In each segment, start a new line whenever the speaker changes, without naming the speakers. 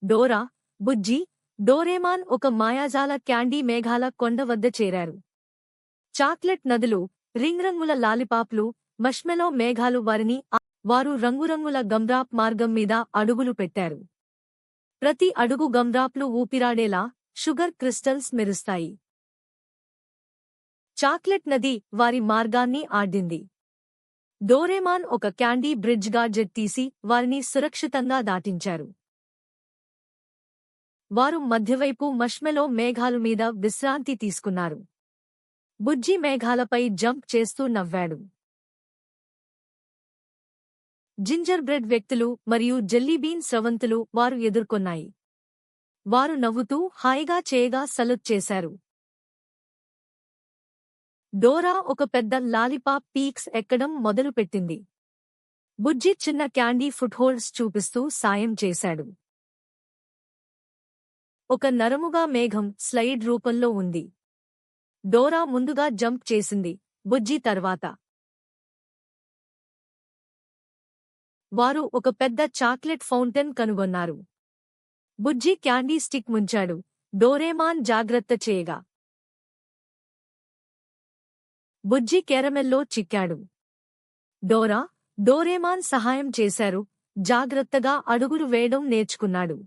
Dora, బుజ్జి, Doraemon ఒక మాయాజాల candy మేఘాల కొండ వద్ద చేరారు. చాక్లెట్ నదులు, రింగ్రంగుల లాలిపాప్లు, మష్మెలో మేఘాలు వారు రంగురంగుల గమ్రాప్ మార్గం మీద అడుగులు పెట్టారు. ప్రతి అడుగు గమ్రాప్లు ఊపిరాడేలా షుగర్ క్రిస్టల్స్ మెరుస్తాయి. చాక్లెట్ నది వారి మార్గాన్ని ఆడింది. డోరేమాన్ ఒక క్యాండీ బ్రిడ్జ్ గాడ్జెట్ తీసి వారిని సురక్షితంగా దాటించారు. వారు మధ్యవైపు మష్మెలో మేఘాలు మీద విశ్రాంతి తీసుకున్నారు. బుజ్జి మేఘాలపై జంప్ చేస్తూ నవ్వాడు. జింజర్ బ్రెడ్ వ్యక్తులు మరియు జెల్లీబీన్ స్రవంతులు వారు ఎదుర్కొన్నాయి. వారు నవ్వుతూ హాయిగా చేయగా సలుట్ చేశారు. డోరా ఒక పెద్ద లాలిపాప్ పీక్స్ ఎక్కడం మొదలుపెట్టింది. బుజ్జి చిన్న క్యాండీ ఫుట్హోల్డ్స్ చూపిస్తూ సాయం చేశాడు. ఒక నరముగా మేఘం స్లైడ్ రూపంలో ఉంది. డోరా ముందుగా జంప్ చేసింది, బుజ్జి తర్వాత. వారు ఒక పెద్ద చాక్లెట్ ఫౌంటైన్ కనుగొన్నారు. బుజ్జి క్యాండీ స్టిక్ ముంచాడు, డోరేమాన్ జాగ్రత్త చేయగా. బుజ్జి కెరమెల్లో చిక్కాడు. డోరేమాన్ సహాయం చేశారు, జాగ్రత్తగా అడుగులు వేయడం నేర్చుకున్నాడు.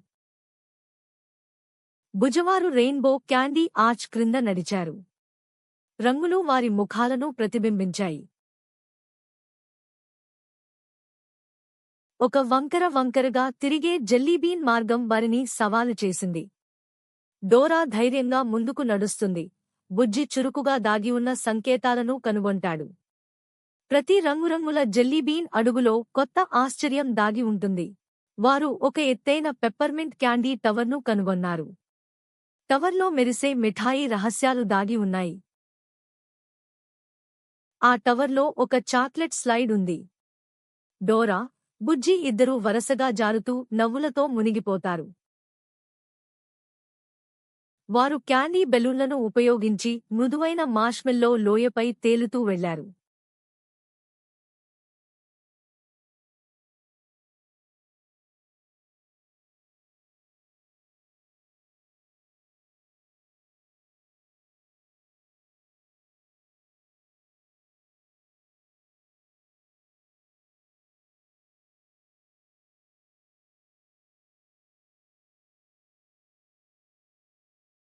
బుజవారు రెయిన్బో క్యాండీ ఆర్చ్ క్రింద నడిచారు. రంగులు వారి ముఖాలను ప్రతిబింబించాయి. ఒక వంకరగా తిరిగే జెల్లీబీన్ మార్గం వారిని సవాలు చేసింది. డోరా ధైర్యంగా ముందుకు నడుస్తుంది. బుజ్జి చురుకుగా దాగి ఉన్న సంకేతాలను కనుగొంటాడు. ప్రతి రంగురంగుల జెల్లీబీన్ అడుగులో కొత్త ఆశ్చర్యం దాగి ఉంటుంది. వారు ఒక ఎత్తైన పెప్పర్మింట్ క్యాండీ టవర్ను కనుగొన్నారు. టవర్లో మెరిసే మిఠాయి రహస్యాలు దాగి ఉన్నాయి. ఆ టవర్లో ఒక చాక్లెట్ స్లైడ్ ఉంది. డోరా, బుజ్జి ఇద్దరూ వరసగా జారుతూ నవ్వులతో మునిగిపోతారు. వారు క్యాండీ బెలూన్లను ఉపయోగించి మృదువైన మార్ష్మెల్లో లోయపై తేలుతూ వెళ్లారు.